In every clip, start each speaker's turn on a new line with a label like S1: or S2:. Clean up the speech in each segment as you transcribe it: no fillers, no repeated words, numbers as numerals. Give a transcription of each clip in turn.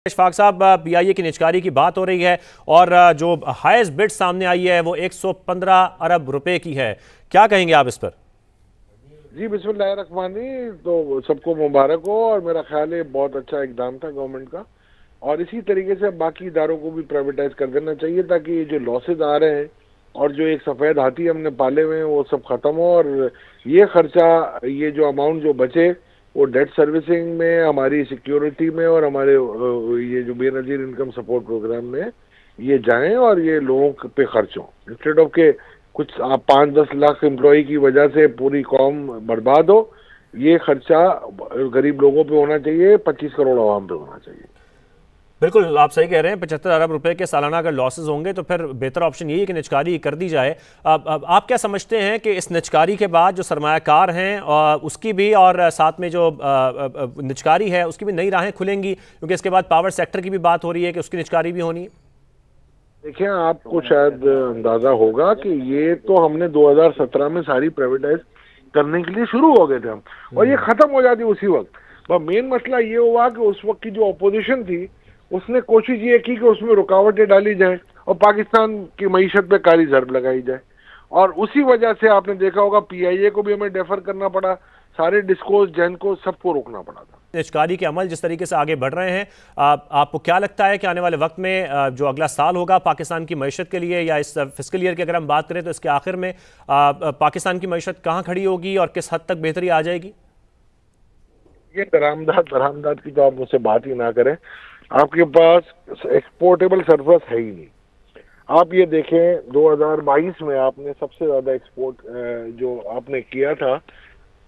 S1: इशफाक साहब, पीआईए की निजकारी की बात हो रही है और जो हाईएस्ट बिड सामने आई है वो 115 अरब रुपए की है। क्या कहेंगे आप इस पर?
S2: जी बिस्मिल्लाहिर्रहमानी। तो सबको मुबारक हो और मेरा ख्याल है बहुत अच्छा इकदाम था गवर्नमेंट का और इसी तरीके से बाकी इदारों को भी प्राइवेटाइज कर देना चाहिए ताकि ये जो लॉसेज आ रहे हैं और जो एक सफ़ेद हाथी हमने पाले हुए हैं वो सब ख़त्म हो और ये खर्चा, ये जो अमाउंट जो बचे वो डेट सर्विसिंग में, हमारी सिक्योरिटी में और हमारे ये जो बेनज़ीर इनकम सपोर्ट प्रोग्राम में ये जाएं और ये लोगों पे खर्च हो, इंस्टेड ऑफ के कुछ आप 5-10 लाख एम्प्लॉय की वजह से पूरी कौम बर्बाद हो। ये खर्चा गरीब लोगों पे होना चाहिए, 25 करोड़ आवाम पे होना चाहिए।
S1: बिल्कुल आप सही कह रहे हैं। 75 अरब रुपए के सालाना अगर लॉसेज होंगे तो फिर बेहतर ऑप्शन यही है कि निजकारी कर दी जाए। अब आप क्या समझते हैं कि इस निजकारी के बाद जो सरमायाकार हैं उसकी भी और साथ में जो निजकारी है उसकी भी नई राहें खुलेंगी, क्योंकि इसके बाद पावर सेक्टर की भी बात हो रही है कि उसकी निजकारी भी होनी है।
S2: देखिए, आपको शायद अंदाजा होगा कि ये तो हमने 2017 में सारी प्राइवेटाइज करने के लिए शुरू हो गए थे हम, और ये खत्म हो जाती उसी वक्त। पर मेन मसला ये हुआ कि उस वक्त की जो अपोजिशन थी उसने कोशिश ये की कि उसमें रुकावटें डाली जाए और पाकिस्तान की मईशत पे काली जरब लगाई जाए, और उसी वजह से आपने देखा होगा पीआईए को भी हमें डेफर करना पड़ा, सारे डिस्कोस जैनको सबको रोकना पड़ा था।
S1: निजकारी के अमल जिस तरीके से आगे बढ़ रहे हैं, आपको क्या लगता है कि आने वाले वक्त में जो अगला साल होगा पाकिस्तान की मईशत के लिए, या इस फिस्कल ईयर की अगर हम बात करें तो इसके आखिर में पाकिस्तान की मईशत कहाँ खड़ी होगी और किस हद तक बेहतरी आ जाएगी?
S2: ये बरामदात की तो आप मुझसे बात ही ना करें। आपके पास एक्सपोर्टेबल सरप्लस है ही नहीं। आप ये देखें 2022 में आपने सबसे ज्यादा एक्सपोर्ट जो आपने किया था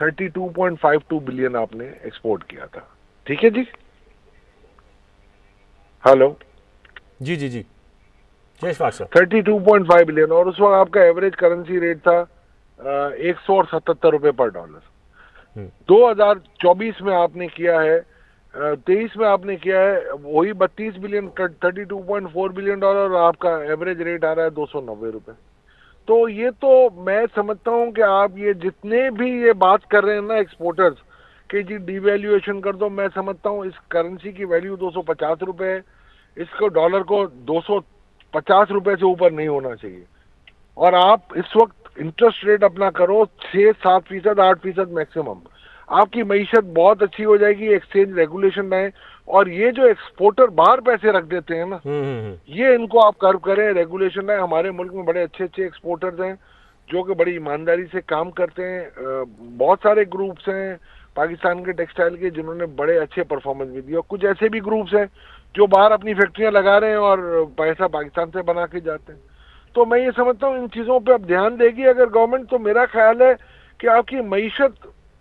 S2: 32.52 बिलियन आपने एक्सपोर्ट किया था। ठीक है जी, हेलो
S1: जी जी जी जय श्री
S2: 32.5 बिलियन, और उस वक्त आपका एवरेज करेंसी रेट था 177 रुपए पर डॉलर। 2024 में आपने किया है, 23 में आपने किया है वही 32 बिलियन, 32.4 बिलियन डॉलर, और आपका एवरेज रेट आ रहा है 290 रुपए। तो ये तो मैं समझता हूं कि आप ये जितने भी ये बात कर रहे हैं ना एक्सपोर्टर्स कि जी डिवैल्यूएशन कर दो, मैं समझता हूं इस करेंसी की वैल्यू 250 रुपए है, इसको डॉलर को 250 रुपए से ऊपर नहीं होना चाहिए। और आप इस वक्त इंटरेस्ट रेट अपना करो 6-7%, 8% मैक्सिमम, आपकी मईशत बहुत अच्छी हो जाएगी। एक्सचेंज रेगुलेशन आए और ये जो एक्सपोर्टर बाहर पैसे रख देते हैं ना, ये इनको आप कर्व करें, रेगुलेशन आए। हमारे मुल्क में बड़े अच्छे अच्छे एक्सपोर्टर्स हैं जो कि बड़ी ईमानदारी से काम करते हैं। बहुत सारे ग्रुप्स हैं पाकिस्तान के टेक्सटाइल के जिन्होंने बड़े अच्छे परफॉर्मेंस भी दिए, और कुछ ऐसे भी ग्रुप्स हैं जो बाहर अपनी फैक्ट्रियां लगा रहे हैं और पैसा पाकिस्तान से बना के जाते हैं। तो मैं ये समझता हूँ इन चीजों पे अब ध्यान देगी अगर गवर्नमेंट, तो मेरा ख्याल है कि आपकी मईशत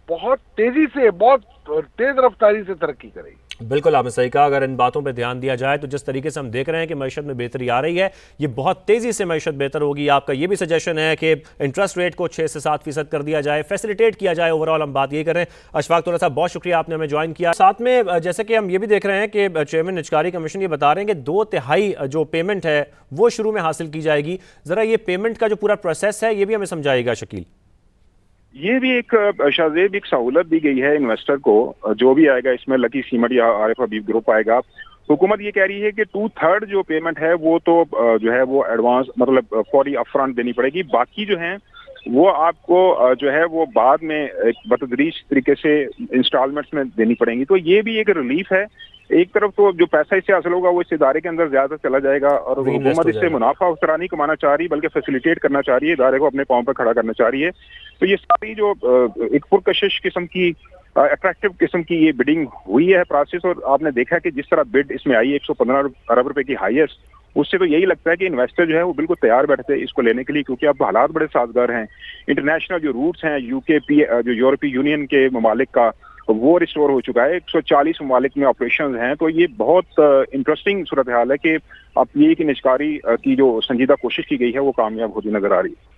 S2: बहुत तेजी से, बहुत तेज रफ्तारी से तरक्की करेगी।
S1: बिल्कुल आपने सही कहा। अगर इन बातों पे ध्यान दिया जाए तो जिस तरीके से हम देख रहे हैं कि मईशत में बेहतरी आ रही है, ये बहुत तेजी से मईशत बेहतर होगी। आपका ये भी सजेशन है कि इंटरेस्ट रेट को 6 से 7% कर दिया जाए, फैसिलिटेट किया जाए। ओवरऑल हम बात ये करें। अशफाक तोला साहब, बहुत शुक्रिया, आपने हमें ज्वाइन किया। साथ में जैसे कि हम ये भी देख रहे हैं कि चेयरमैन निजकारी कमीशन ये बता रहे हैं कि 2/3 जो पेमेंट है वो शुरू में हासिल की जाएगी। जरा ये पेमेंट का जो पूरा प्रोसेस है ये भी हमें समझाएगा शकील।
S3: ये भी एक शाहजेब एक सहूलत दी गई है इन्वेस्टर को, जो भी आएगा इसमें लकी सीमेंट या आरिफ हबीब ग्रुप आएगा। हुकूमत ये कह रही है कि 2/3 जो पेमेंट है वो तो जो है वो एडवांस मतलब फौरी अपफ्रंट देनी पड़ेगी, बाकी जो है वो आपको जो है वो बाद में एक बतदरीज तरीके से इंस्टॉलमेंट्स में देनी पड़ेंगी। तो ये भी एक रिलीफ है। एक तरफ तो जो पैसा इससे हासिल होगा वो इस इदारे के अंदर ज्यादा चला जाएगा, और हुकूमत इससे मुनाफा उस तरह नहीं कमाना चाह रही बल्कि फैसिलिटेट करना चाह रही है, इदारे को अपने पांव पर खड़ा करना चाह रही है। तो ये सारी जो एक पुरकशिश किस्म की, अट्रैक्टिव किस्म की ये बिडिंग हुई है प्रोसेस, और आपने देखा कि जिस तरह बिड इसमें आई 115 अरब रुपए की हाईएस्ट, उससे तो यही लगता है कि इन्वेस्टर जो है वो बिल्कुल तैयार बैठते हैं इसको लेने के लिए, क्योंकि अब हालात बड़े साजगार हैं। इंटरनेशनल जो रूट्स हैं यूके जो यूरोपीय यूनियन के ममालिक का, वो रिस्टोर हो चुका है। 140 ममालिक में ऑपरेशन हैं। तो ये बहुत इंटरेस्टिंग सूरत हाल है कि अब ये कि निजकारी की जो संजीदा कोशिश की गई है वो कामयाब होती नजर आ रही है।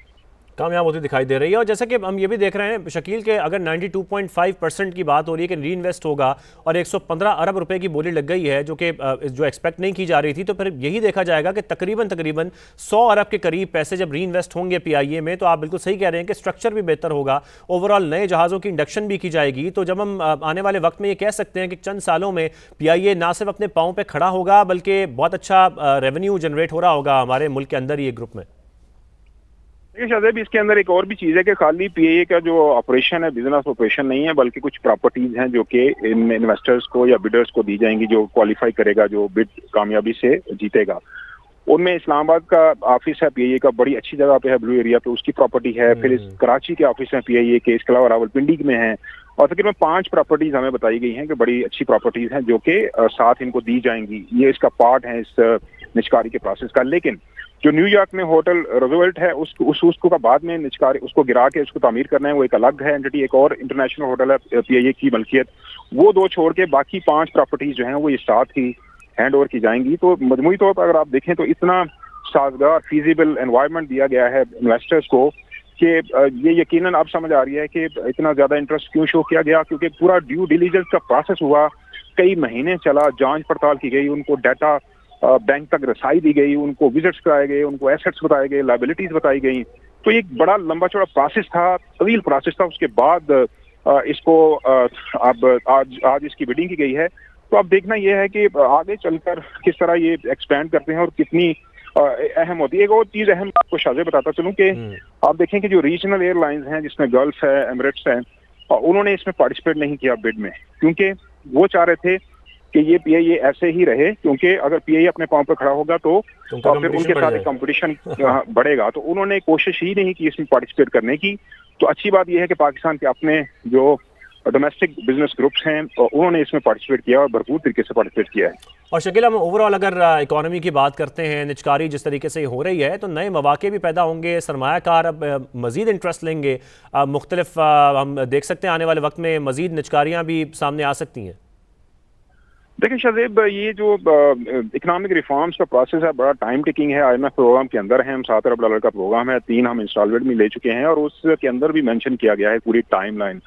S1: कामयाब होती दिखाई दे रही है। और जैसा कि हम ये भी देख रहे हैं शकील के, अगर 92.5% की बात हो रही है कि री इन्वेस्ट होगा और 115 अरब रुपए की बोली लग गई है, जो कि जो एक्सपेक्ट नहीं की जा रही थी, तो फिर यही देखा जाएगा कि तकरीबन 100 अरब के करीब पैसे जब री इन्वेस्ट होंगे पीआईए में, तो आप बिल्कुल सही कह रहे हैं कि स्ट्रक्चर भी बेहतर होगा, ओवरऑल नए जहाज़ों की इंडक्शन भी की जाएगी। तो जब हम आने वाले वक्त में ये कह सकते हैं कि चंद सालों में पीआईए ना सिर्फ अपने पाँव पर खड़ा होगा बल्कि बहुत अच्छा रेवेन्यू जनरेट हो रहा होगा हमारे मुल्क के अंदर ही एक ग्रुप में।
S3: शाहजेब, इसके अंदर एक और भी चीज है कि खाली पीआईए का जो ऑपरेशन है बिजनेस ऑपरेशन नहीं है, बल्कि कुछ प्रॉपर्टीज हैं जो कि इन इन्वेस्टर्स को या बिडर्स को दी जाएंगी, जो क्वालिफाई करेगा, जो बिड कामयाबी से जीतेगा। उनमें इस्लामाबाद का ऑफिस है पीआईए का, बड़ी अच्छी जगह पे है, ब्लू एरिया पे, उसकी प्रॉपर्टी है। फिर इस कराची के ऑफिस है पीआईए के, इसके अलावा रावलपिंडी में है, और तकरीबन 5 प्रॉपर्टीज हमें बताई गई हैं कि बड़ी अच्छी प्रॉपर्टीज हैं जो कि साथ इनको दी जाएंगी। ये इसका पार्ट है इस निचकारी के प्रोसेस का। लेकिन जो न्यूयॉर्क में होटल रोजवेल्ट है उसको का बाद में निचकारी उसको गिरा के उसको तामीर करना है, वो एक अलग है एंटिटी। एक और इंटरनेशनल होटल है पीआईए की मलकियत, वो 2 छोड़ के बाकी 5 प्रॉपर्टीज जो हैं वो ये साथ ही हैंड ओवर की जाएंगी। तो मजमूई तौर पर अगर आप देखें तो इतना साजगार फीजिबल एनवायरनमेंट दिया गया है इन्वेस्टर्स को कि ये यकीनन अब समझ आ रही है कि इतना ज्यादा इंटरेस्ट क्यों शो किया गया, क्योंकि पूरा ड्यू डिलीजेंस का प्रोसेस हुआ, कई महीने चला, जांच पड़ताल की गई, उनको डाटा बैंक तक रसाई दी गई, उनको विजिट्स कराए गए, उनको एसेट्स बताए गए, लायबिलिटीज बताई गई। तो ये एक बड़ा लंबा चौड़ा प्रोसेस था, तवील प्रोसेस था। उसके बाद इसको अब आज इसकी बिडिंग की गई है। तो अब देखना यह है कि आगे चलकर किस तरह ये एक्सपेंड करते हैं और कितनी अहम होती है। एक और चीज अहम आपको शाज़े बताता चलूं कि आप देखें कि जो रीजनल एयरलाइंस हैं जिसमें गल्फ है, एमिरेट्स है, उन्होंने इसमें पार्टिसिपेट नहीं किया बिड में, क्योंकि वो चाह रहे थे कि ये पीआईए ऐसे ही रहे, क्योंकि अगर पीआईए अपने पांव पर खड़ा होगा तो फिर उनके साथ कंपटीशन बढ़ेगा। तो उन्होंने कोशिश ही नहीं की इसमें पार्टिसिपेट करने की। तो अच्छी बात यह है कि पाकिस्तान के अपने जो डोमेस्टिक बिजनेस ग्रुप्स हैं उन्होंने इसमें पार्टिसिपेट किया और भरपूर तरीके से पार्टिसिपेट किया है।
S1: और शकील, हम ओवरऑल अगर इकोनॉमी की बात करते हैं, निचकारी जिस तरीके से हो रही है, तो नए मौके भी पैदा होंगे, सरमायाकार अब मजीद इंटरेस्ट लेंगे, मुख्तलिफ हम देख सकते हैं आने वाले वक्त में मजीद निचकारियाँ भी सामने आ सकती हैं।
S3: देखिए शाहजेब, ये जो इकोनॉमिक रिफॉर्म्स का प्रोसेस है बड़ा टाइम टेकिंग है। IMF प्रोग्राम के अंदर है, हम $7 अरब का प्रोग्राम है, 3 हम इंस्टॉलमेंट में ले चुके हैं, और उसके अंदर भी मेंशन किया गया है पूरी टाइमलाइन।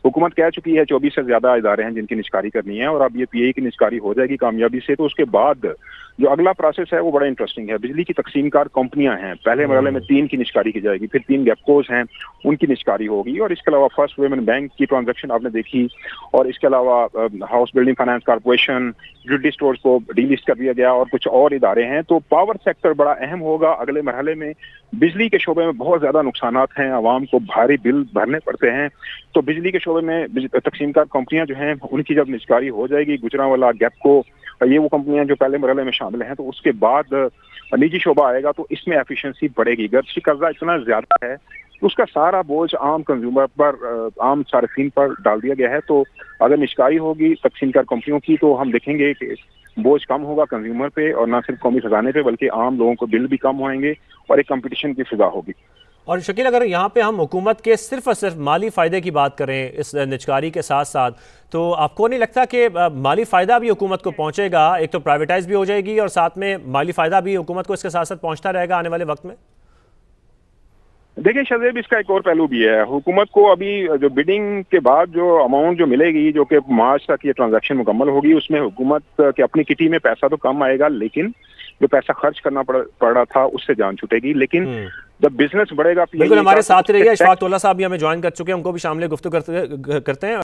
S3: हुकूमत कह चुकी है 24 से ज्यादा इदारे हैं जिनकी निचकारी करनी है, और अब ये पीआईए की निचकारी हो जाएगी कामयाबी से। तो उसके बाद जो अगला प्रोसेस है वो बड़ा इंटरेस्टिंग है। बिजली की तकसीमकार कंपनियां हैं, पहले मरहले में 3 की निचकारी की जाएगी, फिर 3 गैपकोज हैं उनकी निचकारी होगी, और इसके अलावा फर्स्ट वुमेन बैंक की ट्रांजैक्शन आपने देखी, और इसके अलावा house building finance corporation, jewellery stores को डीलिस्ट कर दिया गया, और कुछ और इदारे हैं। तो पावर सेक्टर बड़ा अहम होगा अगले मरहले में। बिजली के शोबे में बहुत ज्यादा नुकसानात हैं, आवाम को भारी बिल भरने पड़ते हैं। तो बिजली के शोबे में तकसीमकार कंपनियां जो हैं उनकी जब निचकारी हो जाएगी, गुजरांवाला, गैपको, ये वो कंपनियां जो पहले मरहले में शामिल हैं, तो उसके बाद निजी शोबा आएगा, तो इसमें एफिशिएंसी बढ़ेगी। गर्ची कर्जा इतना ज्यादा है उसका सारा बोझ आम कंज्यूमर पर, आम सार्फिन पर डाल दिया गया है। तो अगर निचकारी होगी तकसीमकार कंपनियों की, तो हम देखेंगे कि बोझ कम होगा कंज्यूमर पे, और ना सिर्फ कौमी खजाने पे बल्कि आम लोगों को बिल भी कम होंगे, और एक कंपटीशन की फिजा होगी।
S1: और शकील, अगर यहाँ पे हम हुकूमत के सिर्फ और सिर्फ माली फ़ायदे की बात करें इस निचकारी के साथ साथ, तो आपको नहीं लगता कि माली फ़ायदा भी हुकूमत को पहुँचेगा? एक तो प्राइवेटाइज भी हो जाएगी और साथ में माली फ़ायदा भी हुकूमत को इसके साथ साथ पहुँचता रहेगा आने वाले वक्त में।
S3: देखिए शाहजेब, इसका एक और पहलू भी है। हुकूमत को अभी जो बिडिंग के बाद जो अमाउंट जो मिलेगी, जो कि मार्च तक ये ट्रांजैक्शन मुकम्मल होगी, उसमें हुकूमत के अपनी किटी में पैसा तो कम आएगा, लेकिन जो पैसा खर्च करना पड़ रहा था उससे जान छूटेगी। लेकिन जब बिजनेस बढ़ेगा,
S1: बिल्कुल हमारे साथ रहिए, इशफाक तौला साहब भी हमें ज्वाइन कर चुके हैं, उनको भी शामिल गुफ्तगू करते हैं।